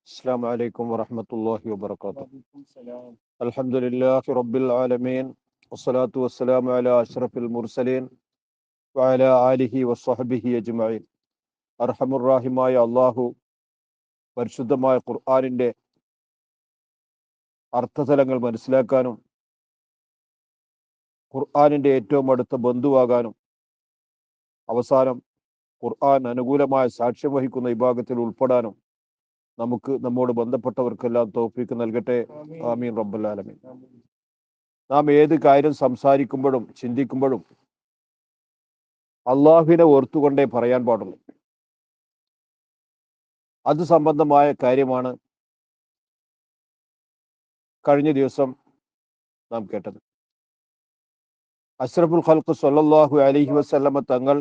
السلام عليكم ورحمة الله وبركاته. الحمد لله رب العالمين والصلاة والسلام على أشرف المرسلين وعلى آله وصحبه أجمعين. അർഹമുറാഹിമായ അള്ളാഹു പരിശുദ്ധമായ ഖുർആനിൻ്റെ അർത്ഥതലങ്ങൾ മനസ്സിലാക്കാനും ഖുർആനിൻ്റെ ഏറ്റവും അടുത്ത ബന്ധുവാകാനും അവസാനം ഖുർആൻ അനുകൂലമായ സാക്ഷ്യം വഹിക്കുന്ന വിഭാഗത്തിൽ ഉൾപ്പെടാനും നമ്മോട് ബന്ധപ്പെട്ടവർക്കെല്ലാം തൗഫീക്ക് നൽകട്ടെ. ആമീൻ റബ്ബൽ ആലമീൻ. നാം ഏത് കാര്യം സംസാരിക്കുമ്പോഴും ചിന്തിക്കുമ്പോഴും അള്ളാഹുവിനെ ഓർത്തുകൊണ്ടേ പറയാൻ പാടുള്ളൂ. അത് സംബന്ധമായ കാര്യമാണ് കഴിഞ്ഞ ദിവസം നാം കേട്ടത്. അഷ്റഫുൽ ഖൽഖ് സ്വല്ലല്ലാഹു അലൈഹി വസല്ലമ തങ്ങൾ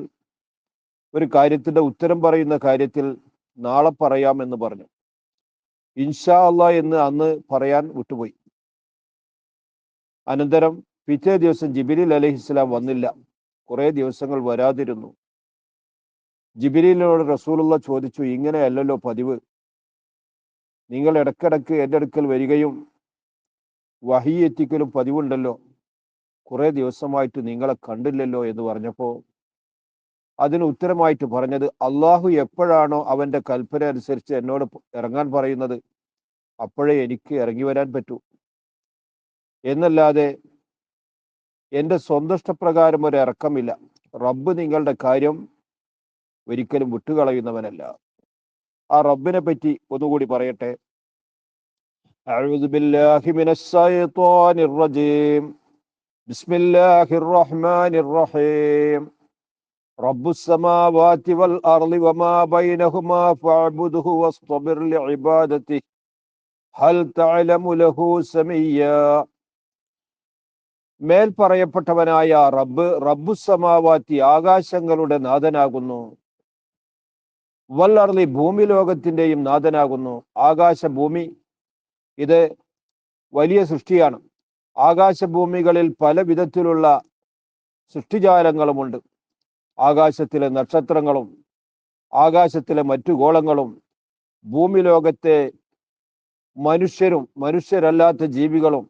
ഒരു കാര്യത്തിന്റെ ഉത്തരം പറയുന്ന കാര്യത്തിൽ നാളെ പറയാം എന്ന് പറഞ്ഞു. ഇൻഷാ അല്ലാഹ് എന്ന് അന്ന് പറയാൻ വിട്ടുപോയി. അനന്തരം പിറ്റേ ദിവസം ജിബ്രീൽ അലൈഹിസ്സലാം വന്നില്ല. കുറെ ദിവസങ്ങൾ വരാതിരുന്നു. ജിബ്രീലിനോട് റസൂലുള്ള ചോദിച്ചു, ഇങ്ങനെയല്ലല്ലോ പതിവ്. നിങ്ങൾ ഇടക്കിടക്ക് എൻ്റെ അടുക്കൽ വരികയും വഹി എത്തിക്കലും പതിവുണ്ടല്ലോ. കുറെ ദിവസമായിട്ട് നിങ്ങളെ കണ്ടില്ലല്ലോ എന്ന് പറഞ്ഞപ്പോൾ അതിന് ഉത്തരമായിട്ട് പറഞ്ഞത്, അള്ളാഹു എപ്പോഴാണോ അവൻ്റെ കൽപ്പന അനുസരിച്ച് എന്നോട് ഇറങ്ങാൻ പറയുന്നത് അപ്പോഴേ എനിക്ക് ഇറങ്ങി വരാൻ പറ്റൂ. എന്നല്ലാതെ എൻ്റെ സ്വന്തം ഇഷ്ടപ്രകാരം ഒരു ഇറക്കമില്ല. റബ്ബ് നിങ്ങളുടെ കാര്യം ഒരിക്കലും വിട്ടുകളയുന്നവനല്ല. ആ റബ്ബിനെ പറ്റി ഒന്നുകൂടി പറയട്ടെ. അഊദു ബില്ലാഹി മിനശ് ശൈത്വാനിർ റജീം. ബിസ്മില്ലാഹിർ റഹ്മാനിർ റഹീം. റബ്ബുസ് സമാവാതി വൽ അർളി വമാ ബൈനഹുമാ ഫഅബ്ദുഹു വസ്തബിർ ലിഇബാദതിഹി ഹൽ തഅലമു ലഹു സമയ്യാ. മേൽ പറയപ്പെട്ടവനായ റബ്ബുസ് സമാവാതി ആകാശങ്ങളുടെ നാഥനാകുന്നു. വൽ അർളി ഭൂമി ലോകത്തിന്റെയും നാഥനാകുന്നു. ആകാശഭൂമി ഇത് വലിയ സൃഷ്ടിയാണ്. ആകാശഭൂമികളിൽ പല വിധത്തിലുള്ള സൃഷ്ടിജാലങ്ങളുമുണ്ട്. ആകാശത്തിലെ നക്ഷത്രങ്ങളും ആകാശത്തിലെ മറ്റു ഗോളങ്ങളും ഭൂമി ലോകത്തെ മനുഷ്യരും മനുഷ്യരല്ലാത്ത ജീവികളും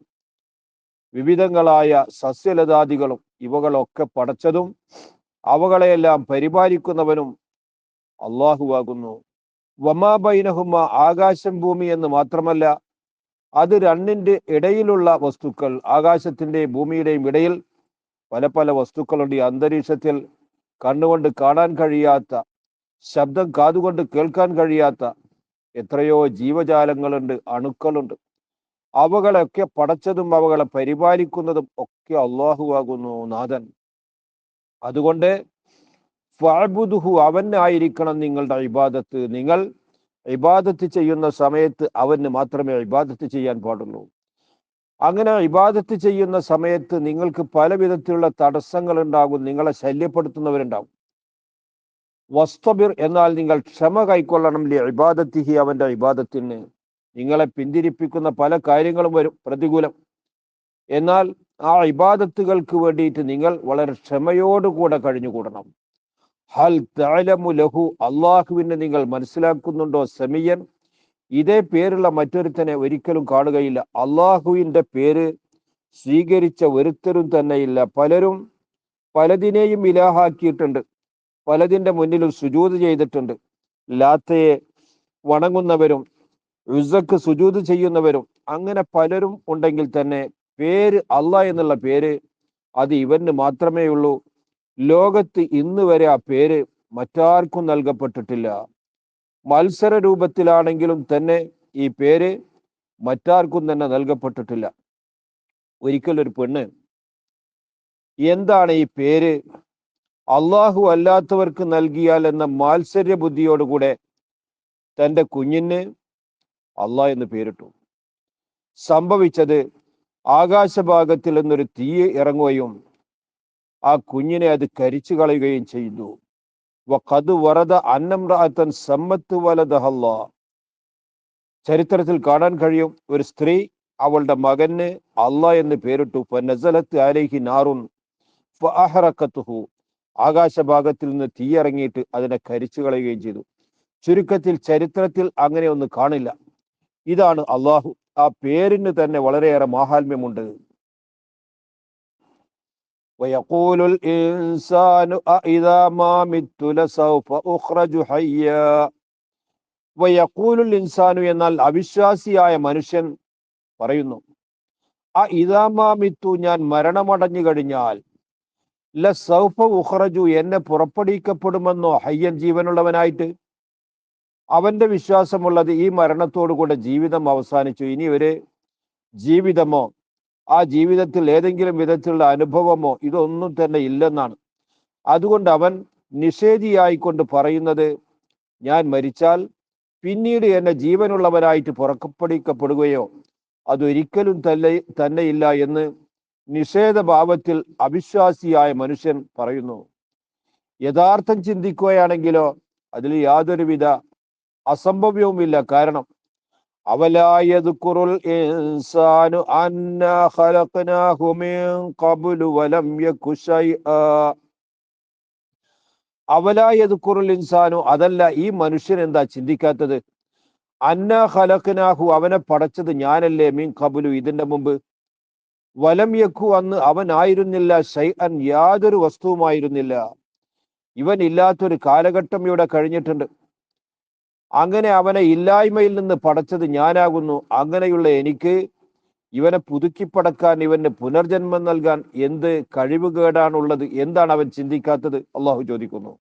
വിവിധങ്ങളായ സസ്യലതാദികളും ഇവകളൊക്കെ പടച്ചതും അവകളെയെല്ലാം പരിപാലിക്കുന്നവനും അള്ളാഹുവാകുന്നു. വമാ ബൈനഹുമ ആകാശം ഭൂമി എന്ന് മാത്രമല്ല, അത് രണ്ടിൻ്റെ ഇടയിലുള്ള വസ്തുക്കൾ. ആകാശത്തിൻ്റെയും ഭൂമിയുടെയും ഇടയിൽ പല പല വസ്തുക്കളുണ്ട്. ഈ അന്തരീക്ഷത്തിൽ കണ്ണുകൊണ്ട് കാണാൻ കഴിയാത്ത, ശബ്ദം കാതുകൊണ്ട് കേൾക്കാൻ കഴിയാത്ത എത്രയോ ജീവജാലങ്ങളുണ്ട്, അണുക്കളുണ്ട്. അവകളൊക്കെ പടച്ചതും അവകളെ പരിപാലിക്കുന്നതും ഒക്കെ അള്ളാഹുവാകുന്നു, നാഥൻ. അതുകൊണ്ട് ഫഅബ്ദുഹു അവനായിരിക്കണം നിങ്ങളുടെ ഇബാദത്ത്. നിങ്ങൾ ഇബാദത്ത് ചെയ്യുന്ന സമയത്ത് അവന് മാത്രമേ ഇബാദത്ത് ചെയ്യാൻ പാടുള്ളൂ. അങ്ങനെ ഇബാദത്ത് ചെയ്യുന്ന സമയത്ത് നിങ്ങൾക്ക് പല വിധത്തിലുള്ള തടസ്സങ്ങൾ ഉണ്ടാകും, നിങ്ങളെ ശല്യപ്പെടുത്തുന്നവരുണ്ടാകും. വസ്തബിർ എന്നാൽ നിങ്ങൾ ക്ഷമ കൈക്കൊള്ളണം. ലി ഇബാദത്തിഹി അവന്റെ ഇബാദത്തിന്. നിങ്ങളെ പിന്തിരിപ്പിക്കുന്ന പല കാര്യങ്ങളും വരും പ്രതികൂലം. എന്നാൽ ആ ഇബാദത്തുകൾക്ക് വേണ്ടിയിട്ട് നിങ്ങൾ വളരെ ക്ഷമയോടുകൂടെ കഴിഞ്ഞുകൂടണം. ഹൽ തഅലമു ലഹു അള്ളാഹുവിനെ നിങ്ങൾ മനസ്സിലാക്കുന്നുണ്ടോ സമീയൻ. ഇതേ പേരുള്ള മറ്റൊരുത്തനെ ഒരിക്കലും കാണുകയില്ല. അള്ളാഹുവിൻ്റെ പേര് സ്വീകരിച്ച ഒരുത്തരും തന്നെയില്ല. പലരും പലതിനെയും ഇലാഹാക്കിയിട്ടുണ്ട്, പലതിൻ്റെ മുന്നിലും സുജൂദ് ചെയ്തിട്ടുണ്ട്. ലാത്തയെ വണങ്ങുന്നവരും ഉസ്സക്ക് സുജൂദ് ചെയ്യുന്നവരും അങ്ങനെ പലരും ഉണ്ടെങ്കിൽ തന്നെ പേര് അള്ളാഹ് എന്നുള്ള പേര് അത് ഇവന് മാത്രമേ ഉള്ളൂ. ലോകത്ത് ഇന്ന് വരെ ആ പേര് മറ്റാർക്കും നൽകപ്പെട്ടിട്ടില്ല. മത്സര രൂപത്തിലാണെങ്കിലും തന്നെ ഈ പേര് മറ്റാർക്കും തന്നെ നൽകപ്പെട്ടിട്ടില്ല. ഒരിക്കലൊരു പെണ്ണ് എന്താണ് ഈ പേര് അള്ളാഹു അല്ലാത്തവർക്ക് നൽകിയാൽ എന്ന മാത്സര്യ ബുദ്ധിയോടുകൂടെ തൻ്റെ കുഞ്ഞിന് അള്ളാഹ് എന്ന് പേരിട്ടു. സംഭവിച്ചത് ആകാശഭാഗത്തിൽ നിന്നൊരു തീ ഇറങ്ങുകയും ആ കുഞ്ഞിനെ അത് കരിച്ചു കളയുകയും ചെയ്തു. വഖദ് വറദ അന്നംറഅതൻ സമ്മത്ത് വലദഹല്ലാ. ചരിത്രത്തിൽ കാണാൻ കഴിയും, ഒരു സ്ത്രീ അവളുടെ മകന് അള്ളാഹ് എന്ന് പേരിട്ടു. ഫനസലത്ത് അലൈഹി നാറുൻ ഫഅഹറഖതുഹു. ആകാശഭാഗത്തിൽ നിന്ന് തീ ഇറങ്ങിയിട്ട് അതിനെ കരിച്ചു കളയുകയും ചെയ്തു. ചുരുക്കത്തിൽ ചരിത്രത്തിൽ അങ്ങനെ ഒന്നും കാണില്ല. ഇതാണ് അള്ളാഹു. ആ പേരിന് തന്നെ വളരെയേറെ മാഹാത്മ്യമുണ്ട്. ويقول الإنسان أإذا ما مت لسوف أخرج حيا. ويقول الإنسان എന്നാൽ അവിശ്വാസിയായ മനുഷ്യൻ പറയുന്നു, ഇദാ മാ മിത്തു ഞാൻ മരണമടഞ്ഞു കഴിഞ്ഞാൽ, ലസൗഫ ഉഖ്റജു എന്നെ പുറപ്പെടുവിക്കപ്പെടുമെന്നോ ഹയ്യൻ ജീവനുള്ളവനായിട്ട്. അവന്റെ വിശ്വാസമുള്ളത് ഈ മരണത്തോടുകൂടെ ജീവിതം അവസാനിച്ചു, ഇനി ഒരു ജീവിതമോ ആ ജീവിതത്തിൽ ഏതെങ്കിലും വിധത്തിലുള്ള അനുഭവമോ ഇതൊന്നും തന്നെ ഇല്ലെന്നാണ്. അതുകൊണ്ട് അവൻ നിഷേധിയായിക്കൊണ്ട് പറയുന്നത്, ഞാൻ മരിച്ചാൽ പിന്നീട് എന്നെ ജീവനുള്ളവനായിട്ട് പുറപ്പെടുവിക്കപ്പെടുകയോ അതൊരിക്കലും തന്നെയില്ല എന്ന് നിഷേധഭാവത്തിൽ അവിശ്വാസിയായ മനുഷ്യൻ പറയുന്നു. യഥാർത്ഥം ചിന്തിക്കുകയാണെങ്കിലോ അതിൽ യാതൊരുവിധ അസംഭവ്യവുമില്ല. കാരണം അവലാ യദ്കുറുൽ ഇൻസാനു അന്നാ ഖലഖനാഹു മിൻ ഖബ്ലു വലം യകു ശൈആ. അവലാ യദ്കുറുൽ ഇൻസാനു, അതല്ല ഈ മനുഷ്യൻ എന്താ ചിന്തിക്കാത്തത്, അന്നാ ഖലഖനാഹു അവനെ പടച്ചത് ഞാനല്ലേ, മിൻ ഖബ്ലു ഇതിന്റെ മുമ്പ്, വലം യക്കു അന്ന് അവൻ ആയിരുന്നില്ല, ശൈഅൻ യാതൊരു വസ്തുവുമായിരുന്നില്ല. ഇവൻ ഇല്ലാത്തൊരു കാലഘട്ടം ഇവിടെ കഴിഞ്ഞിട്ടുണ്ട്. അങ്ങനെ അവനെ ഇല്ലായ്മയിൽ നിന്ന് പടച്ചത് ഞാനാകുന്നു. അങ്ങനെയുള്ള എനിക്ക് ഇവനെ പുതുക്കിപ്പടക്കാൻ, ഇവന് പുനർജന്മം നൽകാൻ എന്ത് കഴിവുകേടാണുള്ളത്? എന്താണ് അവൻ ചിന്തിക്കാത്തത്? അള്ളാഹു ചോദിക്കുന്നു.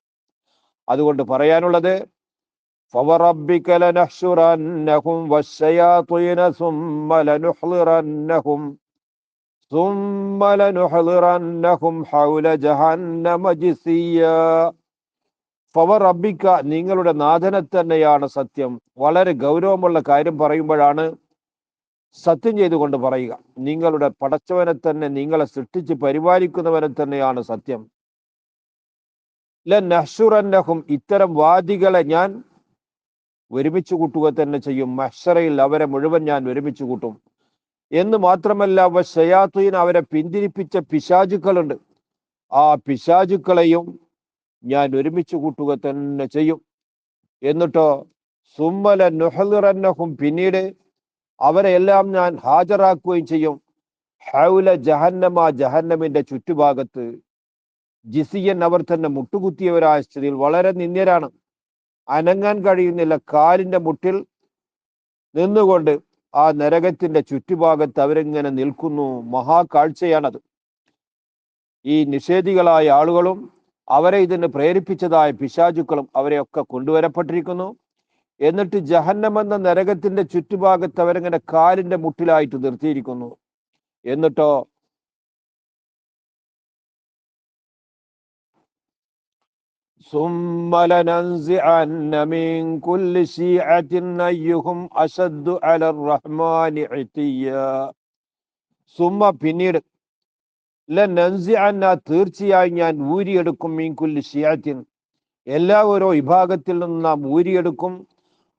അതുകൊണ്ട് പറയാനുള്ളത്, فَوَرَبِّكَ لَنَحْشُرَنَّهُمْ وَالشَّيَاطِينَ ثُمَّ لَنُحْضِرَنَّهُمْ حَوْلَ جَهَنَّمَ جِثِيًّا. ഫവറബ്ബിക, നിങ്ങളുടെ നാഥനെ തന്നെയാണ് സത്യം. വളരെ ഗൗരവമുള്ള കാര്യം പറയുമ്പോഴാണ് സത്യം ചെയ്തുകൊണ്ട് പറയുക. നിങ്ങളുടെ പടച്ചവനെ തന്നെ, നിങ്ങളെ സൃഷ്ടിച്ച് പരിപാലിക്കുന്നവനെ തന്നെയാണ് സത്യം. ലനഹ്ശുറന്നഹും, ഇത്തരം വാദികളെ ഞാൻ ഒരുമിച്ച് കൂട്ടുക തന്നെ ചെയ്യും. മഹ്ശറയിൽ അവരെ മുഴുവൻ ഞാൻ ഒരുമിച്ച് കൂട്ടും എന്ന് മാത്രമല്ല, വശയാത്തീൻ, അവരെ പിന്തിരിപ്പിച്ച പിശാചുക്കളുണ്ട്, ആ പിശാചുക്കളെയും ഞാൻ ഒരുമിച്ച് കൂട്ടുക തന്നെ ചെയ്യും. എന്നിട്ടോ സുമ്മല നുഹ്ളിറന്നഹും, പിന്നീട് അവരെ എല്ലാം ഞാൻ ഹാജരാക്കുകയും ചെയ്യും. ഹൗല ജഹന്നമ, ജഹന്നമിന്റെ ചുറ്റുഭാഗത്ത്. ജിസിയൻ, അവർ തന്നെ മുട്ടുകുത്തിയവരായ സ്ഥിതിയിൽ വളരെ നിന്ദ്യരാണ്, അനങ്ങാൻ കഴിയുന്നില്ല. കാലിന്റെ മുട്ടിൽ നിന്നുകൊണ്ട് ആ നരകത്തിന്റെ ചുറ്റുഭാഗത്ത് അവരിങ്ങനെ നിൽക്കുന്നു. മഹാകാഴ്ചയാണത്. ഈ നിഷേധികളായ ആളുകളും അവരെ ഇതിന് പ്രേരിപ്പിച്ചതായ പിശാചുക്കളും അവരെയൊക്കെ കൊണ്ടുവരപ്പെട്ടിരിക്കുന്നു. എന്നിട്ട് ജഹന്നം എന്ന നരകത്തിന്റെ ചുറ്റുഭാഗത്ത് അവരിങ്ങനെ കാലിന്റെ മുട്ടിലായിട്ട് നിർത്തിയിരിക്കുന്നു. എന്നിട്ടോ ثُمَّ لَنَنزِعَنَّ مِن كُلِّ شِيعَةٍ أَيُّهُمْ أَشَدُّ عَلَى الرَّحْمَنِ عِتِيًّا. സുമ്മ, പിന്നീട്, ലനൻസിഅന്ന, തീർച്ചയായും ഞാൻ ഊരിയെടുക്കും, മിൻ കുല്ലി ശിയഅത്തിൻ, എല്ലാ ഓരോ വിഭാഗത്തിൽ നിന്ന് നാം ഊരിയെടുക്കും.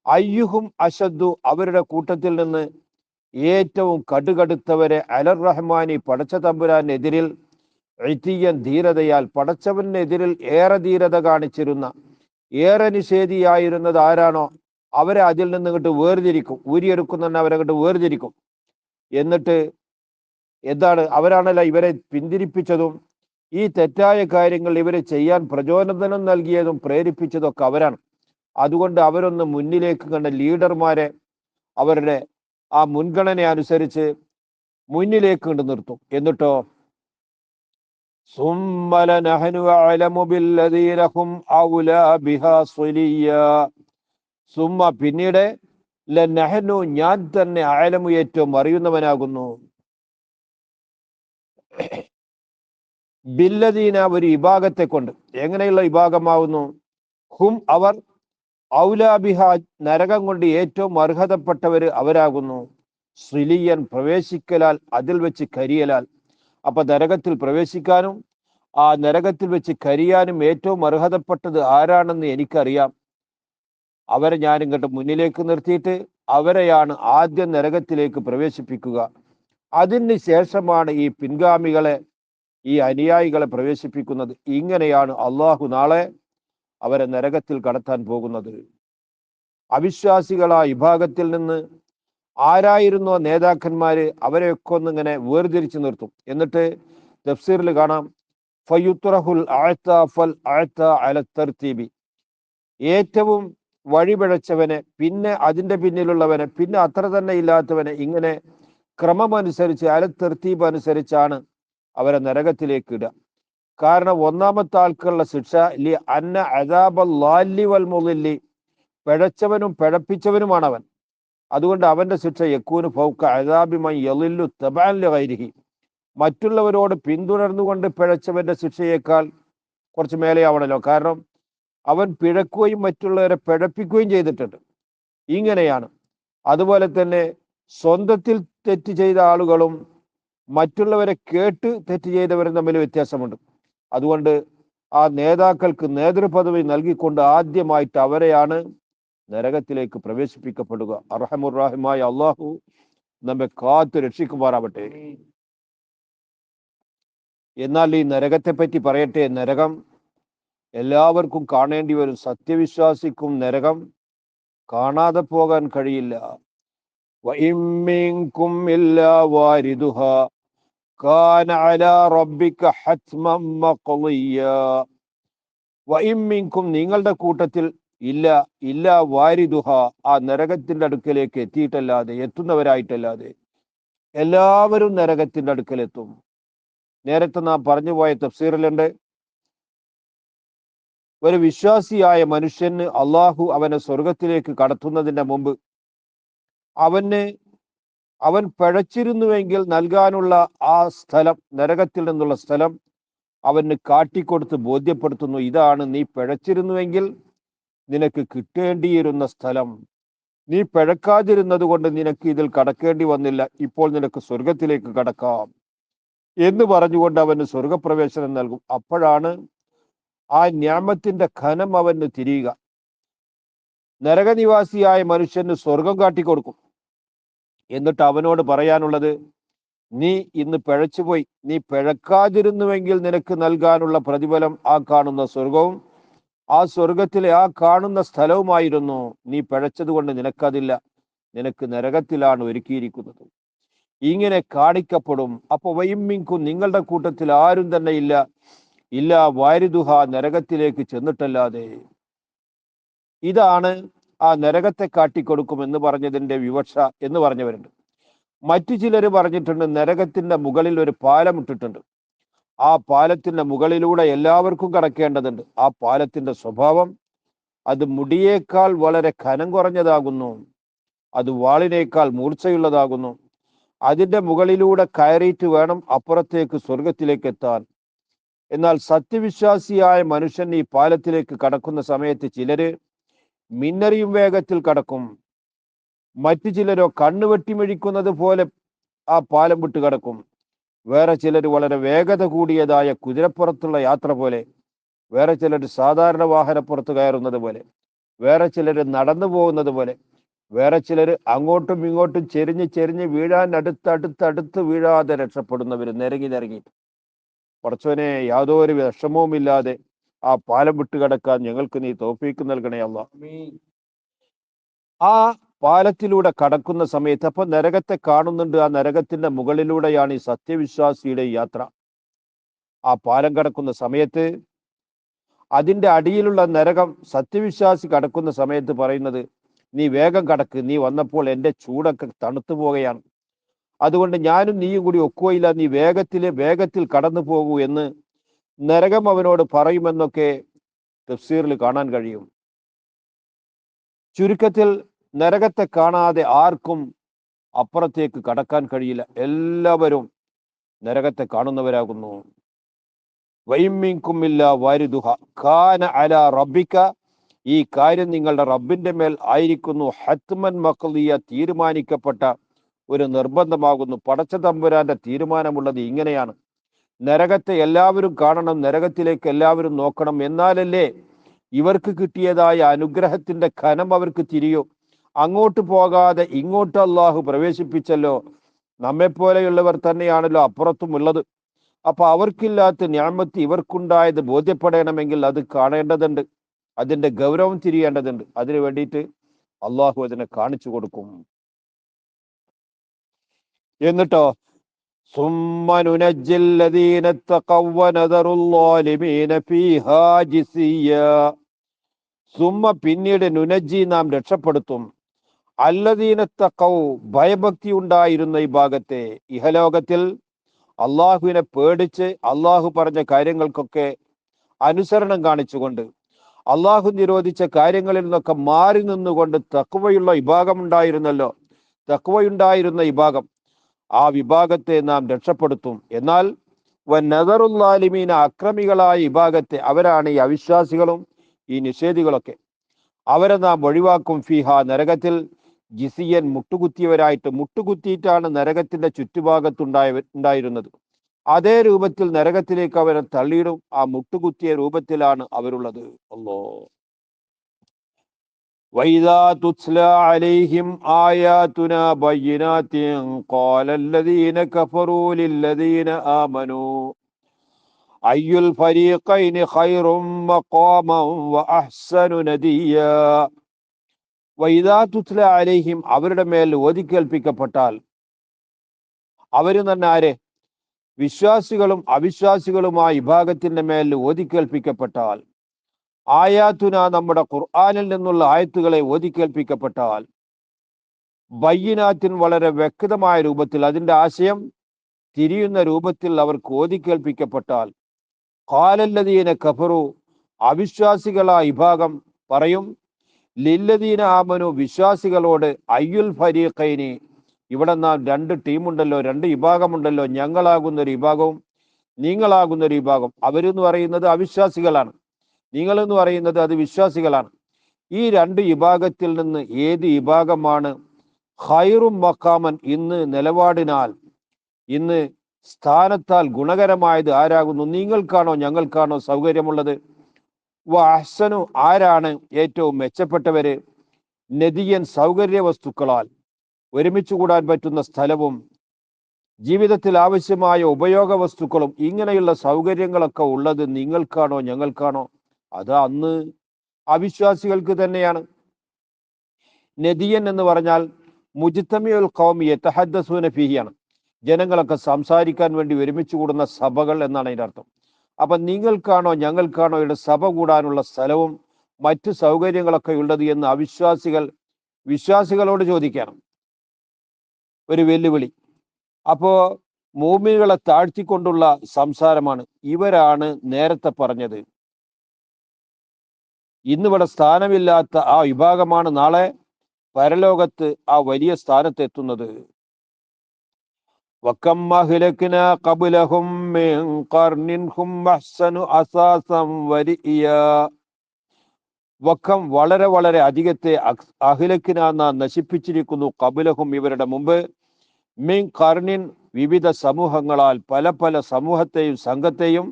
അയ്യുഹും അശദ്ദു, അവരുടെ കൂട്ടത്തിൽ നിന്ന് ഏറ്റവും കടുകടുത്തവരെ, അലർ റഹ്മാനി, പടച്ച തമ്പുരാനെതിരിൽ, ഇത്തിയൻ, ധീരതയാൽ, പടച്ചവനെതിരിൽ ഏറെ ധീരത കാണിച്ചിരുന്ന, ഏറെ നിഷേധിയായിരുന്നത് ആരാണോ അവരെ അതിൽ നിന്ന് ഇങ്ങോട്ട് വേർതിരിക്കും. ഊരിയെടുക്കുന്ന അവരെ അങ്ങോട്ട് വേർതിരിക്കും. എന്നിട്ട് എന്താണ്, അവരാണല്ലോ ഇവരെ പിന്തിരിപ്പിച്ചതും ഈ തെറ്റായ കാര്യങ്ങൾ ഇവരെ ചെയ്യാൻ പ്രചോദനം നൽകിയതും പ്രേരിപ്പിച്ചതൊക്കെ അവരാണ്. അതുകൊണ്ട് അവരൊന്ന് മുന്നിലേക്ക് കണ്ട ലീഡർമാരെ അവരുടെ ആ മുൻഗണന അനുസരിച്ച് മുന്നിലേക്ക് കണ്ടു നിർത്തും. എന്നിട്ടോ സുമ്മല നഹ്നു അഅലമു ബില്ലദീന ഹും ഔലാ ബിഹാ സ്വലിയ്യാ. സുമ്മ, പിന്നീട്, ലനഹ്നു, ഞാൻ തന്നെ, അഅലമു, ഏറ്റവും അറിയുന്നവനാകുന്നു, ബില്ലദീന, ഒരു വിഭാഗത്തെ കൊണ്ട്. എങ്ങനെയുള്ള വിഭാഗമാവുന്നു? ഹും, അവർ, ഔലാ ബിഹാ, നരകം കൊണ്ട് ഏറ്റവും അർഹതപ്പെട്ടവര് അവരാകുന്നു. സ്വിലിയൻ, പ്രവേശിക്കലാൽ, അതിൽ വെച്ച് കരിയലാൽ. അപ്പൊ നരകത്തിൽ പ്രവേശിക്കാനും ആ നരകത്തിൽ വെച്ച് കരിയാനും ഏറ്റവും അർഹതപ്പെട്ടത് ആരാണെന്ന് എനിക്കറിയാം. അവരെ ഞാൻ ഇങ്ങോട്ട് മുന്നിലേക്ക് നിർത്തിയിട്ട് അവരെയാണ് ആദ്യം നരകത്തിലേക്ക് പ്രവേശിപ്പിക്കുക. അതിന് ശേഷമാണ് ഈ പിൻഗാമികളെ, ഈ അനുയായികളെ പ്രവേശിപ്പിക്കുന്നത്. ഇങ്ങനെയാണ് അള്ളാഹു നാളെ അവരെ നരകത്തിൽ കടത്താൻ പോകുന്നത്. അവിശ്വാസികളായ വിഭാഗത്തിൽ നിന്ന് ആരായിരുന്നോ നേതാക്കന്മാര് അവരെയൊക്കെ ഒന്നിങ്ങനെ വേർതിരിച്ചു നിർത്തും. എന്നിട്ട് തഫ്സീറിൽ കാണാം ഫയുത്രഹുൽ അഅ്ത ഫൽ അഅ്ത അല തർതീബി, ഏറ്റവും വഴിപിഴച്ചവനെ, പിന്നെ അതിന്റെ പിന്നിലുള്ളവനെ, പിന്നെ അത്ര തന്നെ ഇല്ലാത്തവനെ, ഇങ്ങനെ ക്രമമനുസരിച്ച് അല തർതീബ് അനുസരിച്ചാണ് അവരെ നരകത്തിലേക്ക് ഇടുക. കാരണം ഒന്നാമത്തെ ആൾക്കുള്ള ശിക്ഷ ലി അന്ന അദാബൽ ലാലി വൽ മുളില്ലി, പിഴച്ചവനും പിഴപ്പിച്ചവനുമാണ് അവൻ. അതുകൊണ്ട് അവന്റെ ശിക്ഷ യക്കൂന് ഫൗക അദാബിമൻ യളില്ലു തബഅൻ ലിഗൈരിഹി, മറ്റുള്ളവരോട് പിന്തുടർന്നുകൊണ്ട് പിഴച്ചവന്റെ ശിക്ഷയേക്കാൾ കുറച്ച് മേലെയാവണല്ലോ. കാരണം അവൻ പിഴക്കുകയും മറ്റുള്ളവരെ പിഴപ്പിക്കുകയും ചെയ്തിട്ടുണ്ട്. ഇങ്ങനെയാണ്. അതുപോലെ തന്നെ സ്വന്തത്തിൽ തെറ്റ് ചെയ്ത ആളുകളും മറ്റുള്ളവരെ കേട്ട് തെറ്റ് ചെയ്തവരും തമ്മിൽ വ്യത്യാസമുണ്ട്. അതുകൊണ്ട് ആ നേതാക്കൾക്ക് നേതൃപദവി നൽകിക്കൊണ്ട് ആദ്യമായിട്ട് അവരെയാണ് നരകത്തിലേക്ക് പ്രവേശിപ്പിക്കപ്പെടുക. അർഹമുർ-റഹീമായ അള്ളാഹു നമ്മെ കാത്തു രക്ഷിക്കുമാറാവട്ടെ. എന്നാൽ ഈ നരകത്തെ പറ്റി പറയട്ടെ. നരകം എല്ലാവർക്കും കാണേണ്ടി വരും. സത്യവിശ്വാസിക്കും നരകം കാണാതെ പോകാൻ കഴിയില്ല. വഇൻ മിൻകും ഇല്ലാ വാരിദുഹാ കാന അലാ റബ്ബിക ഹത്മൻ മഖ്ളിയാ. വഇൻ മിൻകും, നിങ്ങളുടെ കൂട്ടത്തിൽ ഇല്ല വാരിദുഹ, ആ നരകത്തിന്റെ അടുക്കലേക്ക് എത്തിയിട്ടല്ലാതെ, എത്തുന്നവരായിട്ടല്ലാതെ, എല്ലാവരും നരകത്തിന്റെ അടുക്കലെത്തും. നേരത്തെ നാം പറഞ്ഞുപോയ തഫ്സീറിലുണ്ട്, ഒരു വിശ്വാസിയായ മനുഷ്യന് അള്ളാഹു അവനെ സ്വർഗത്തിലേക്ക് കടത്തുന്നതിന്റെ മുമ്പ് അവൻ പിഴച്ചിരുന്നുവെങ്കിൽ നൽകാനുള്ള ആ സ്ഥലം, നരകത്തിൽ നിന്നുള്ള സ്ഥലം അവന് കാട്ടിക്കൊടുത്ത് ബോധ്യപ്പെടുത്തുന്നു. ഇതാണ് നീ പിഴച്ചിരുന്നുവെങ്കിൽ നിനക്ക് കിട്ടേണ്ടിയിരുന്ന സ്ഥലം. നീ പിഴക്കാതിരുന്നത് കൊണ്ട് നിനക്ക് ഇതിൽ കടക്കേണ്ടി വന്നില്ല. ഇപ്പോൾ നിനക്ക് സ്വർഗത്തിലേക്ക് കടക്കാം എന്ന് പറഞ്ഞുകൊണ്ട് അവന് സ്വർഗപ്രവേശനം നൽകും. അപ്പോഴാണ് ആ ന്യാമത്തിന്റെ ഖനം അവന് തിരിയുക. നരകനിവാസിയായ മനുഷ്യന് സ്വർഗം കാട്ടിക്കൊടുക്കും. എന്നിട്ട് അവനോട് പറയാനുള്ളത്, നീ ഇന്ന് പിഴച്ചുപോയി, നീ പിഴക്കാതിരുന്നുവെങ്കിൽ നിനക്ക് നൽകാനുള്ള പ്രതിഫലം ആ കാണുന്ന സ്വർഗവും ആ സ്വർഗത്തിലെ ആ കാണുന്ന സ്ഥലവുമായിരുന്നു. നീ പിഴച്ചത് കൊണ്ട് നിനക്കതില്ല, നിനക്ക് നരകത്തിലാണ് ഒരുക്കിയിരിക്കുന്നത്. ഇങ്ങനെ കാണിക്കപ്പെടും. അപ്പൊ വൈമ്മിങ്കും, നിങ്ങളുടെ കൂട്ടത്തിൽ ആരും തന്നെ ഇല്ല വാരിദുഹ, നരകത്തിലേക്ക് ചെന്നിട്ടല്ലാതെ. ഇതാണ് ആ നരകത്തെ കാട്ടിക്കൊടുക്കും എന്ന് പറഞ്ഞതിന്റെ വിവക്ഷ എന്ന് പറഞ്ഞവരുണ്ട്. മറ്റു ചിലർ പറഞ്ഞിട്ടുണ്ട് നരകത്തിന്റെ മുകളിൽ ഒരു പാലം ഇട്ടിട്ടുണ്ട്. ആ പാലത്തിന്റെ മുകളിലൂടെ എല്ലാവർക്കും കടക്കേണ്ടതുണ്ട്. ആ പാലത്തിന്റെ സ്വഭാവം അത് മുടിയേക്കാൾ വളരെ കനം കുറഞ്ഞതാകുന്നു, അത് വാളിനേക്കാൾ മൂർച്ചയുള്ളതാകുന്നു. അതിന്റെ മുകളിലൂടെ കയറിയിട്ട് വേണം അപ്പുറത്തേക്ക് സ്വർഗത്തിലേക്ക് എത്താൻ. എന്നാൽ സത്യവിശ്വാസിയായ മനുഷ്യൻ ഈ പാലത്തിലേക്ക് കടക്കുന്ന സമയത്ത് ചിലര് മിന്നറിയും വേഗത്തിൽ കടക്കും, മറ്റു ചിലരോ കണ്ണുവെട്ടിമെഴിക്കുന്നത് പോലെ ആ പാലം വിട്ട് കടക്കും. വേറെ ചിലർ വളരെ വേഗത കൂടിയതായ കുതിരപ്പുറത്തുള്ള യാത്ര പോലെ, വേറെ ചിലർ സാധാരണ വാഹനപ്പുറത്ത് കയറുന്നത് പോലെ, വേറെ ചിലർ നടന്നു പോകുന്നത് പോലെ, വേറെ ചിലർ അങ്ങോട്ടും ഇങ്ങോട്ടും ചെരിഞ്ഞ് വീഴാൻ അടുത്ത് വീഴാതെ രക്ഷപ്പെടുന്നവർ നിരങ്ങി. പടച്ചവനെ, യാതൊരു വിഷമവുമില്ലാതെ ആ പാലം വിട്ട് കിടക്കാൻ ഞങ്ങൾക്ക് നീ തൗഫീക്ക് നൽകണേ അല്ലാഹ്. ആ പാലത്തിലൂടെ കടക്കുന്ന സമയത്ത് അപ്പൊ നരകത്തെ കാണുന്നുണ്ട്. ആ നരകത്തിന്റെ മുകളിലൂടെയാണ് ഈ സത്യവിശ്വാസിയുടെ യാത്ര. ആ പാലം കടക്കുന്ന സമയത്ത് അതിന്റെ അടിയിലുള്ള നരകം സത്യവിശ്വാസി കടക്കുന്ന സമയത്ത് പറയുന്നത്, നീ വേഗം കടക്ക്, നീ വന്നപ്പോൾ എൻ്റെ ചൂടൊക്കെ തണുത്തു പോവുകയാണ്, അതുകൊണ്ട് ഞാനും നീയും കൂടി ഒക്കുകയില്ല, നീ വേഗത്തിൽ കടന്നു പോകൂ എന്ന് നരകം അവനോട് പറയുമെന്നൊക്കെ തഫ്സീറിൽ കാണാൻ കഴിയും. ചുരുക്കത്തിൽ നരകത്തെ കാണാതെ ആർക്കും അപ്പുറത്തേക്ക് കടക്കാൻ കഴിയില്ല. എല്ലാവരും നരകത്തെ കാണുന്നവരാകുന്നു. വൈമ്മിൻകുമില്ല വാരിദുഹ കാന അലാ റബ്ബിക, ഈ കാര്യം നിങ്ങളുടെ റബ്ബിന്റെ മേൽ ആയിരിക്കുന്നു. ഹത്മൻ മഖ്ദിയ, തീരുമാനിക്കപ്പെട്ട ഒരു നിർബന്ധമാകുന്നു. പടച്ച തമ്പുരാന്റെ തീരുമാനമുള്ളത് ഇങ്ങനെയാണ്. നരകത്തെ എല്ലാവരും കാണണം, നരകത്തിലേക്ക് എല്ലാവരും നോക്കണം. എന്നാലല്ലേ ഇവർക്ക് കിട്ടിയതായ അനുഗ്രഹത്തിന്റെ ഖനം അവർക്ക് തിരിയോ. അങ്ങോട്ട് പോകാതെ ഇങ്ങോട്ട് അള്ളാഹു പ്രവേശിപ്പിച്ചല്ലോ. നമ്മെപ്പോലെയുള്ളവർ തന്നെയാണല്ലോ അപ്പുറത്തും ഉള്ളത്. അപ്പൊ അവർക്കില്ലാത്ത ന്യാമത്ത് ഇവർക്കുണ്ടായത് ബോധ്യപ്പെടണമെങ്കിൽ അത് കാണേണ്ടതുണ്ട്, അതിന്റെ ഗൗരവം തിരിയേണ്ടതുണ്ട്. അതിനു വേണ്ടിയിട്ട് അള്ളാഹു അതിനെ കാണിച്ചു കൊടുക്കും. എന്നിട്ടോ സുമ്മ നുനജ്ജിൽ ലദീന തഖവ്വ വനദറുൽ ളാലിമീന ഫീഹാ ജിസിയ. സുമ്മ പിന്നീട് നുനജ്ജി നാം രക്ഷപ്പെടുത്തും അല്ലദീന തഖൗ ഭയഭക്തി ഉണ്ടായിരുന്ന ഈ ഭാഗത്തെ ഇഹലോകത്തിൽ അള്ളാഹുവിനെ പേടിച്ച് അള്ളാഹു പറഞ്ഞ കാര്യങ്ങൾക്കൊക്കെ അനുസരണം കാണിച്ചുകൊണ്ട് അള്ളാഹു നിരോധിച്ച കാര്യങ്ങളിൽ നിന്നൊക്കെ മാറി നിന്നുകൊണ്ട് തഖ്വയുള്ള വിഭാഗം ഉണ്ടായിരുന്നല്ലോ, തഖ്വയുണ്ടായിരുന്ന വിഭാഗം, ആ വിഭാഗത്തെ നാം രക്ഷപ്പെടുത്തും. എന്നാൽ വനദറുല്ലാലിമീന അക്രമികളായ വിഭാഗത്തെ, അവരാണ് ഈ അവിശ്വാസികളും ഈ നിഷേധികളൊക്കെ, അവരെ നാം ഒഴിവാക്കും ഫിഹ നരകത്തിൽ ജിസിയൻ മുട്ടുകുത്തിയവരായിട്ട്. മുട്ടുകുത്തിയിട്ടാണ് നരകത്തിന്റെ ചുറ്റുഭാഗത്തുണ്ടായിരുന്നത്. അതേ രൂപത്തിൽ നരകത്തിലേക്ക് അവരെ തള്ളിയിടും. ആ മുട്ടുകുത്തിയ രൂപത്തിലാണ് അവരുള്ളത്. അല്ലാ. വൈദാ തുത്ലാ അലൈഹിം ആയാതുനാ ബയ്യിനാതിൻ ഖാലല്ലദീന കഫറൂ ലില്ലദീന ആമനൂ അയ്യുൽ ഫരീഖൈനി ഖൈറും മഖാമൻ വഅഹ്സനു നദിയാ. വൈദാ തുത്ലാ അലൈഹിം, അവരുടെ മേൽ ഓതിക്കേൽപ്പിക്കപ്പെട്ടാൽ, അവര് തന്നെ ആരെ? വിശ്വാസികളും അവിശ്വാസികളുമായ വിഭാഗത്തിന്റെ മേൽ ഓതിക്കേൽപ്പിക്കപ്പെട്ടാൽ, ആയാത്തുന നമ്മുടെ ഖുർആനിൽ നിന്നുള്ള ആയത്തുകളെ ഓതിക്കേൽപ്പിക്കപ്പെട്ടാൽ, ബയ്യിനാത്തിൻ വളരെ വ്യക്തമായ രൂപത്തിൽ, അതിന്റെ ആശയം തിരിയുന്ന രൂപത്തിൽ അവർക്ക് ഓതിക്കേൽപ്പിക്കപ്പെട്ടാൽ, ഖാലല്ലദീന കഫറു അവിശ്വാസികളായ വിഭാഗം പറയും, ലില്ലദീന ആമനു വിശ്വാസികളോട്, അയ്യുൽ ഫരീഖൈനി, ഇവിടെ നാം രണ്ട് ടീമുണ്ടല്ലോ, രണ്ട് വിഭാഗമുണ്ടല്ലോ, ഞങ്ങളാകുന്ന ഒരു വിഭാഗവും നിങ്ങളാകുന്ന ഒരു വിഭാഗം. അവരെന്ന് പറയുന്നത് അവിശ്വാസികളാണ്, നിങ്ങളെന്ന് പറയുന്നത് അത് വിശ്വാസികളാണ്. ഈ രണ്ട് വിഭാഗത്തിൽ നിന്ന് ഏത് വിഭാഗമാണ് ഖൈറും മഖാമൻ, ഇന്ന് നിലപാടിനാൽ, ഇന്ന് സ്ഥാനത്താൽ ഗുണകരമായത് ആരാകുന്നു? നിങ്ങൾക്കാണോ ഞങ്ങൾക്കാണോ സൗകര്യമുള്ളത്? അഹ്സനു, ആരാണ് ഏറ്റവും മെച്ചപ്പെട്ടവര്? നദിയൻ, സൗകര്യ വസ്തുക്കളാൽ ഒരുമിച്ച് കൂടാൻ പറ്റുന്ന സ്ഥലവും ജീവിതത്തിൽ ആവശ്യമായ ഉപയോഗ വസ്തുക്കളും ഇങ്ങനെയുള്ള സൗകര്യങ്ങളൊക്കെ ഉള്ളത് നിങ്ങൾക്കാണോ ഞങ്ങൾക്കാണോ? അത് അന്ന് അവിശ്വാസികൾക്ക് തന്നെയാണ്. നദിയൻ എന്ന് പറഞ്ഞാൽ മുജ്തമിഉൽ ഖൗമി യതഹദ്ദസൂന ഫീഹിയാണ്, ജനങ്ങളൊക്കെ സംസാരിക്കാൻ വേണ്ടി ഒരുമിച്ച് കൂടുന്ന സഭകൾ എന്നാണ് അതിൻ്റെ അർത്ഥം. അപ്പൊ നിങ്ങൾക്കാണോ ഞങ്ങൾക്കാണോ ഇവിടെ സഭ കൂടാനുള്ള സ്ഥലവും മറ്റു സൗകര്യങ്ങളൊക്കെ ഉള്ളത് എന്ന് അവിശ്വാസികൾ വിശ്വാസികളോട് ചോദിക്കണം. ഒരു വെല്ലുവിളി. അപ്പോ മൂമിനുകളെ താഴ്ത്തിക്കൊണ്ടുള്ള സംസാരമാണ്. ഇവരാണ് നേരത്തെ പറഞ്ഞത് ഇന്നിവിടെ സ്ഥാനമില്ലാത്ത ആ വിഭാഗമാണ് നാളെ പരലോകത്ത് ആ വലിയ സ്ഥാനത്തെത്തുന്നത്. വകം അഹ്ലക്നാ ഖബ്ലഹും മിൻ ഖർനിൻ ഹും അഹ്സനു അസാസൻ വരിയാ. വക്കം, വളരെ വളരെ അധികത്തെ, അഹ്ലക്നാ നാം നശിപ്പിച്ചിരിക്കുന്നു, ഖബ്ലഹും ഇവരുടെ മുമ്പ്, മിൻ ഖർനിൻ വിവിധ സമൂഹങ്ങളാൽ, പല പല സമൂഹത്തെയും സംഘത്തെയും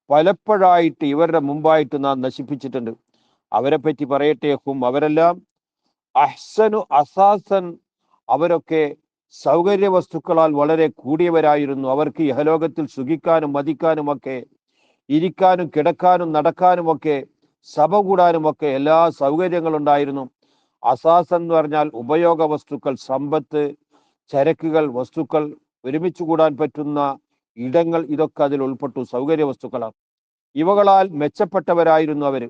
പലപ്പോഴായിട്ട് ഇവരുടെ മുമ്പായിട്ട് നാം നശിപ്പിച്ചിട്ടുണ്ട്. അവരെ പറ്റി പറയട്ടെ, ഹും അവരെല്ലാം, അഹ്സനു അസാസൻ, അവരൊക്കെ സൗകര്യ വസ്തുക്കളാൽ വളരെ കൂടിയവരായിരുന്നു. അവർക്ക് ഇഹലോകത്തിൽ സുഖിക്കാനും മതിക്കാനും ഒക്കെ, ഇരിക്കാനും കിടക്കാനും നടക്കാനും ഒക്കെ, സഭ കൂടാനും ഒക്കെ എല്ലാ സൗകര്യങ്ങളുണ്ടായിരുന്നു. അസാസൻ എന്ന് പറഞ്ഞാൽ ഉപയോഗ വസ്തുക്കൾ, സമ്പത്ത്, ചരക്കുകൾ, വസ്തുക്കൾ, ഒരുമിച്ച് കൂടാൻ പറ്റുന്ന ഇടങ്ങൾ, ഇതൊക്കെ അതിൽ ഉൾപ്പെട്ടു, സൗകര്യ വസ്തുക്കളാണ്. ഇവകളാൽ മെച്ചപ്പെട്ടവരായിരുന്നു അവര്.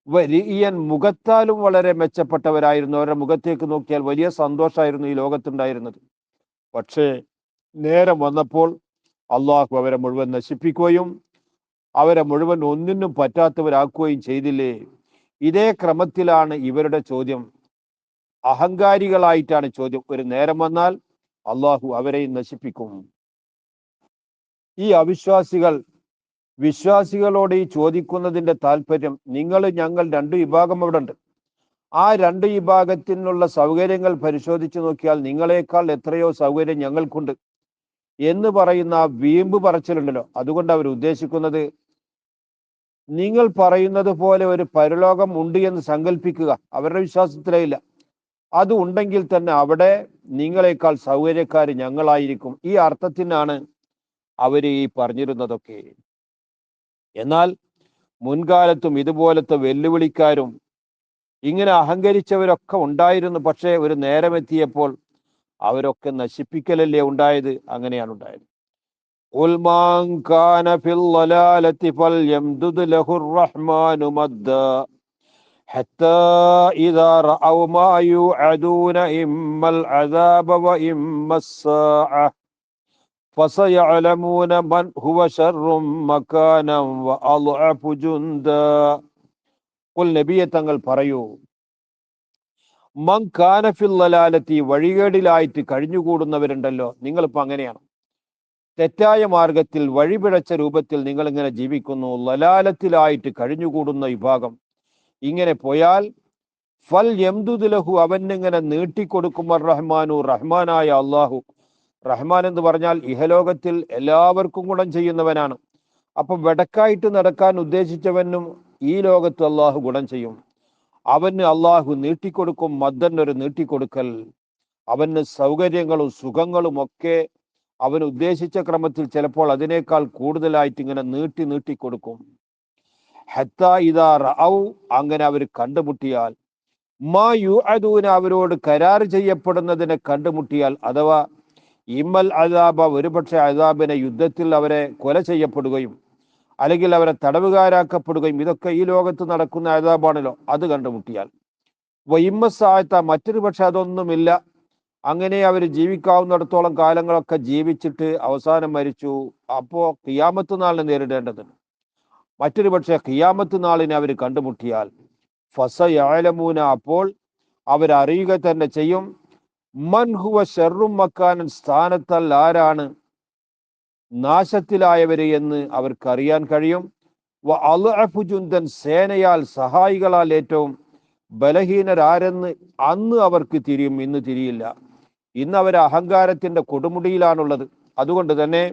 വലിയൻ, മുഖത്താലും വളരെ മെച്ചപ്പെട്ടവരായിരുന്നു. അവരുടെ മുഖത്തേക്ക് നോക്കിയാൽ വലിയ സന്തോഷമായിരുന്നു ഈ ലോകത്തുണ്ടായിരുന്നത്. പക്ഷേ നേരം വന്നപ്പോൾ അള്ളാഹു അവരെ മുഴുവൻ നശിപ്പിക്കുകയും അവരെ മുഴുവൻ ഒന്നിനും പറ്റാത്തവരാക്കുകയും ചെയ്തില്ലേ? ഇതേ ക്രമത്തിലാണ് ഇവരുടെ ചോദ്യം. അഹങ്കാരികളായിട്ടാണ് ചോദ്യം. ഒരു നേരം വന്നാൽ അള്ളാഹു അവരെയും നശിപ്പിക്കും. ഈ അവിശ്വാസികൾ വിശ്വാസികളോട് ഈ ചോദിക്കുന്നതിന്റെ താല്പര്യം, നിങ്ങൾ ഞങ്ങൾ രണ്ട് വിഭാഗം അവിടെ ഉണ്ട്, ആ രണ്ട് വിഭാഗത്തിനുള്ള സൗകര്യങ്ങൾ പരിശോധിച്ച് നോക്കിയാൽ നിങ്ങളെക്കാൾ എത്രയോ സൗകര്യം ഞങ്ങൾക്കുണ്ട് എന്ന് പറയുന്ന ആ വീമ്പ് പറച്ചിലുണ്ടല്ലോ, അതുകൊണ്ട് അവർ ഉദ്ദേശിക്കുന്നത്, നിങ്ങൾ പറയുന്നത് പോലെ ഒരു പരലോകം ഉണ്ട് എന്ന് സങ്കല്പിക്കുക. അവരുടെ വിശ്വാസത്തിലേ ഇല്ല. അത് ഉണ്ടെങ്കിൽ തന്നെ അവിടെ നിങ്ങളെക്കാൾ സൗകര്യക്കാർ ഞങ്ങളായിരിക്കും. ഈ അർത്ഥത്തിനാണ് അവർ ഈ പറഞ്ഞിരുന്നതൊക്കെ. എന്നാൽ മുൻകാലത്തും ഇതുപോലത്തെ വെല്ലുവിളിക്കാരും ഇങ്ങനെ അഹങ്കരിച്ചവരൊക്കെ ഉണ്ടായിരുന്നു. പക്ഷേ ഒരു നേരമെത്തിയപ്പോൾ അവരൊക്കെ നശിപ്പിക്കലല്ലേ ഉണ്ടായത്. അങ്ങനെയാണ് ഉണ്ടായത്. ഖുൽ മാൻ കാന ഫിൽ ളലാലതി ഫൽയംദുദ് ലഹുർ റഹ്മാനു മദ്ദ ഹത്താ ഇദാ റഅൗ മാ യുഅദൂന ഇമ്മൽ അദാബ വ ഇമ്മസ്സാഅ ഫസയഅലമൂന മൻ ഹുവ ശർറും മകാനം വ അദ്അഫു ജുന്ദാ. ഖുൽ നബിയെ തങ്ങൾ പറയൂ, മൻ കാന ഫിൽ ളലാലതി, വഴികേടിലായിട്ട് കഴിഞ്ഞുകൂടുന്നവരുണ്ടല്ലോ, നിങ്ങളിപ്പോൾ അങ്ങനെയാണ്. തെറ്റായ മാർഗത്തിൽ വഴിപിഴച്ച രൂപത്തിൽ നിങ്ങൾ ഇങ്ങനെ ജീവിക്കുന്നു, ലലാലത്തിലായിട്ട് കഴിഞ്ഞുകൂടുന്ന വിഭാഗം. ഇങ്ങനെ പോയാൽ ഫൽ യംദുദ് ലഹു, അവനിങ്ങനെ നീട്ടിക്കൊടുക്കും റഹ്മാനു, റഹ്മാനായ അള്ളാഹു. റഹ്മാൻ എന്ന് പറഞ്ഞാൽ ഇഹലോകത്തിൽ എല്ലാവർക്കും ഗുണം ചെയ്യുന്നവനാണ്. അപ്പം വെടക്കായിട്ട് നടക്കാൻ ഉദ്ദേശിച്ചവനും ഈ ലോകത്ത് അള്ളാഹു ഗുണം ചെയ്യും. അവന് അള്ളാഹു നീട്ടിക്കൊടുക്കും, മദ്ദനൊരു നീട്ടിക്കൊടുക്കൽ. അവന് സൗകര്യങ്ങളും സുഖങ്ങളും ഒക്കെ അവൻ ഉദ്ദേശിച്ച ക്രമത്തിൽ ചിലപ്പോൾ അതിനേക്കാൾ കൂടുതലായിട്ട് ഇങ്ങനെ നീട്ടിക്കൊടുക്കും. ഹത്താ ഇദാ റഅൗ, അങ്ങനെ അവർ കണ്ടുമുട്ടിയാൽ, മാ യുഅദൂന, അവരോട് കരാർ ചെയ്യപ്പെടുന്നതിനെ കണ്ടുമുട്ടിയാൽ, അഥവാ ഇമ്മൽ അദാബ, ഒരുപക്ഷെ അദാബിനെ, യുദ്ധത്തിൽ അവരെ കൊല ചെയ്യപ്പെടുകയും അല്ലെങ്കിൽ അവരെ തടവുകാരാക്കപ്പെടുകയും, ഇതൊക്കെ ഈ ലോകത്ത് നടക്കുന്ന അദാബാണല്ലോ, അത് കണ്ടുമുട്ടിയാൽ, വയിമ്മസായത്ത, മറ്റൊരു പക്ഷെ അതൊന്നുമില്ല, അങ്ങനെ അവർ ജീവിക്കാവുന്നിടത്തോളം കാലങ്ങളൊക്കെ ജീവിച്ചിട്ട് അവസാനം മരിച്ചു, അപ്പോൾ ഖിയാമത്ത് നാളിനെ നേരിടേണ്ടതുണ്ട്. മറ്റൊരു പക്ഷേ ഖിയാമത്ത് നാളിനെ അവർ കണ്ടുമുട്ടിയാൽ, ഫസയഅലമൂന, അപ്പോൾ അവരറിയുക തന്നെ ചെയ്യും, മൻ ഹുവ ശർറും മക്കാനൻ, സ്ഥാനത്താൽ ആരാണ് നാശത്തിലായവര് എന്ന് അവർക്കറിയാൻ കഴിയും. വ അദ്അഫു ജുന്ദൻ, സേനയാൽ സഹായികളാൽ ഏറ്റവും ബലഹീനരാരെന്ന് അന്ന് അവർക്ക് തിരിയും, ഇന്ന് തിരിയില്ല. ഇന്ന് അവർ അഹങ്കാരത്തിന്റെ കൊടുമുടിയിലാണുള്ളത്. അതുകൊണ്ട് തന്നെ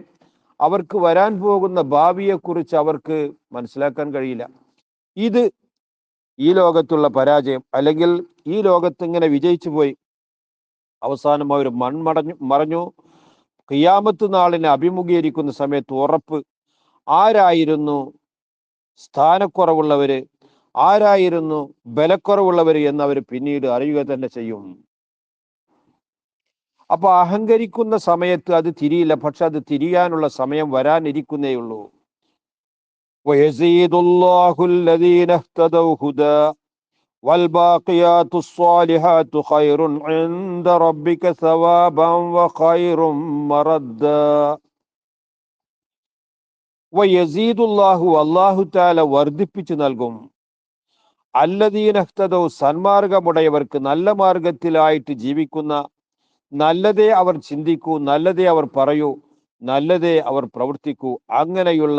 അവർക്ക് വരാൻ പോകുന്ന ഭാവിയെക്കുറിച്ച് അവർക്ക് മനസ്സിലാക്കാൻ കഴിയില്ല. ഇത് ഈ ലോകത്തുള്ള പരാജയം, അല്ലെങ്കിൽ ഈ ലോകത്ത് ഇങ്ങനെ വിജയിച്ചു പോയി അവസാനം അവർ മറഞ്ഞു. ഖിയാമത്ത് നാളിനെ അഭിമുഖീകരിക്കുന്ന സമയത്ത് ഉറപ്പ്, ആരായിരുന്നു സ്ഥാനക്കുറവുള്ളവര്, ആരായിരുന്നു ബലക്കുറവുള്ളവര് എന്നവർ പിന്നീട് അറിയുക തന്നെ ചെയ്യും. അപ്പൊ അഹങ്കരിക്കുന്ന സമയത്ത് അത് തിരിയില്ല, പക്ഷെ അത് തിരിയാനുള്ള സമയം വരാനിരിക്കുന്നേയുള്ളൂ. والباقيات الصالحات خير عند ربك ثوابا وخير مردا. ويزيد الله, അല്ലാഹു തആല വർദ്ധിപ്പിച്ചു നൽകും, അല്ലദീന ഇഹ്തദൗ, സന്മാർഗമുടയവർക്ക്, നല്ല മാർഗത്തിലായിട്ട് ജീവിക്കുന്ന, നല്ലതേ അവർ ചിന്തിക്കൂ, നല്ലതേ അവർ പറയൂ, നല്ലതേ അവർ പ്രവർത്തിക്കൂ, അങ്ങനെയുള്ള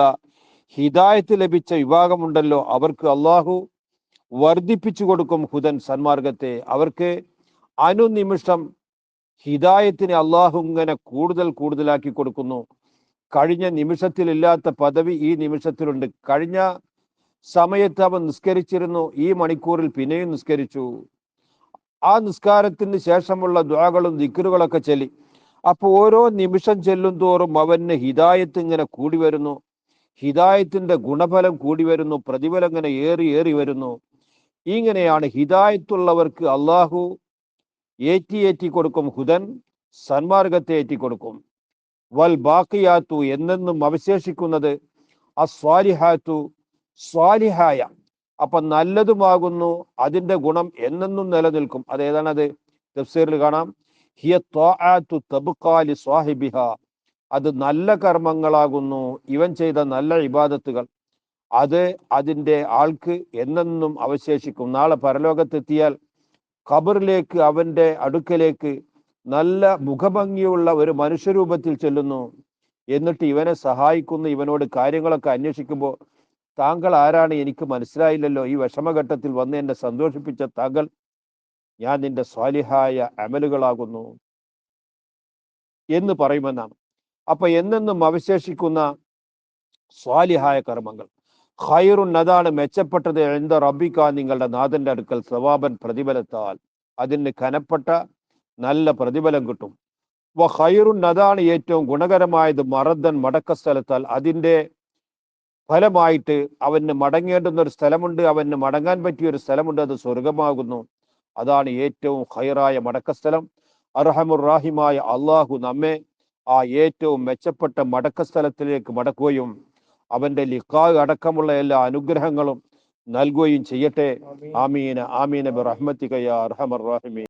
ഹിദായത്ത് ലഭിച്ച വിഭാഗമുണ്ടല്ലോ, അവർക്ക് അള്ളാഹു വർദ്ധിപ്പിച്ചു കൊടുക്കും ഹുദൻ, സന്മാർഗത്തെ. അവർക്ക് അനുനിമിഷം ഹിദായത്തിനെ അള്ളാഹു ഇങ്ങനെ കൂടുതലാക്കി കൊടുക്കുന്നു. കഴിഞ്ഞ നിമിഷത്തിലില്ലാത്ത പദവി ഈ നിമിഷത്തിലുണ്ട്. കഴിഞ്ഞ സമയത്ത് അവൻ നിസ്കരിച്ചിരുന്നു, ഈ മണിക്കൂറിൽ പിന്നെയും നിസ്കരിച്ചു. ആ നിസ്കാരത്തിന് ശേഷമുള്ള ദുആകളും ദിക്റുകളൊക്കെ ചൊല്ലി. അപ്പോൾ ഓരോ നിമിഷം ചെല്ലും തോറും അവന് ഹിദായത്ത് ഇങ്ങനെ കൂടി വരുന്നു, ഹിദായത്തിന്റെ ഗുണഫലം കൂടി വരുന്നു, പ്രതിഫലം ഇങ്ങനെ ഏറി വരുന്നു. ഇങ്ങനെയാണ് ഹിദായത്തുള്ളവർക്ക് അള്ളാഹു ഏറ്റി കൊടുക്കും ഹുദൻ, സന്മാർഗത്തെ ഏറ്റിക്കൊടുക്കും. വൽ ബാക്കിയാത്തു, എന്നെന്നും അവശേഷിക്കുന്നത്, അസ്വാലിഹാത്തു, സ്വാലിഹായ, അപ്പൊ നല്ലതുമാകുന്നു, അതിന്റെ ഗുണം എന്നെന്നും നിലനിൽക്കും. അതേതാണത്? തഫ്സീറിൽ കാണാം, ഹിയ ത്വാഅത്തു തബ്ഖാ ലി സ്വാഹിബിഹാ, അത് നല്ല കർമ്മങ്ങളാകുന്നു, ഇവൻ ചെയ്ത നല്ല ഇബാദത്തുകൾ, അത് അതിൻ്റെ ആൾക്ക് എന്നെന്നും അവശേഷിക്കും. നാളെ പരലോകത്തെത്തിയാൽ ഖബറിലേക്ക്, അവന്റെ അടുക്കലേക്ക് നല്ല മുഖഭംഗിയുള്ള ഒരു മനുഷ്യരൂപത്തിൽ ചെല്ലുന്നു. എന്നിട്ട് ഇവനെ സഹായിക്കുന്നു, ഇവനോട് കാര്യങ്ങളൊക്കെ അന്വേഷിക്കുമ്പോൾ, താങ്കൾ ആരാണ്, എനിക്ക് മനസ്സിലായില്ലല്ലോ, ഈ വിഷമഘട്ടത്തിൽ വന്ന് എന്നെ സന്തോഷിപ്പിച്ച താങ്കൾ, ഞാൻ നിന്റെ സ്വാലിഹായ അമലുകളാകുന്നു എന്ന് പറയുമെന്നാണ്. അപ്പൊ എന്നെന്നും അവശേഷിക്കുന്ന സ്വാലിഹായ കർമ്മങ്ങൾ, ഖൈറുൻ, അതാണ് മെച്ചപ്പെട്ടത്, ഇൻദ റബ്ബിക, നിങ്ങളുടെ നാഥന്റെ അടുക്കൽ, സവാബൻ, പ്രതിഫലത്താൽ, അതിന് കനപ്പെട്ട നല്ല പ്രതിഫലം കിട്ടും. വ ഖൈറുൻ, അതാണ് ഏറ്റവും ഗുണകരമായത്, മറദ്ദൻ, മടക്ക സ്ഥലത്താൽ, അതിൻ്റെ ഫലമായിട്ട് അവന് മടങ്ങേണ്ടുന്ന ഒരു സ്ഥലമുണ്ട്, അവന് മടങ്ങാൻ പറ്റിയ ഒരു സ്ഥലമുണ്ട്, അത് സ്വർഗമാകുന്നു. അതാണ് ഏറ്റവും ഖൈറായ മടക്കസ്ഥലം. അർഹമുറാഹിമായ അള്ളാഹു നമ്മെ ആ ഏറ്റവും മെച്ചപ്പെട്ട മടക്ക സ്ഥലത്തിലേക്ക് മടക്കുകയും അവന്റെ ലിഖാ അടക്കമുള്ള എല്ലാ അനുഗ്രഹങ്ങളും നൽകുകയും ചെയ്യട്ടെ. ആമീന ആമീന ബിറഹ്മതിക യാ അർഹമർ റഹീമീൻ.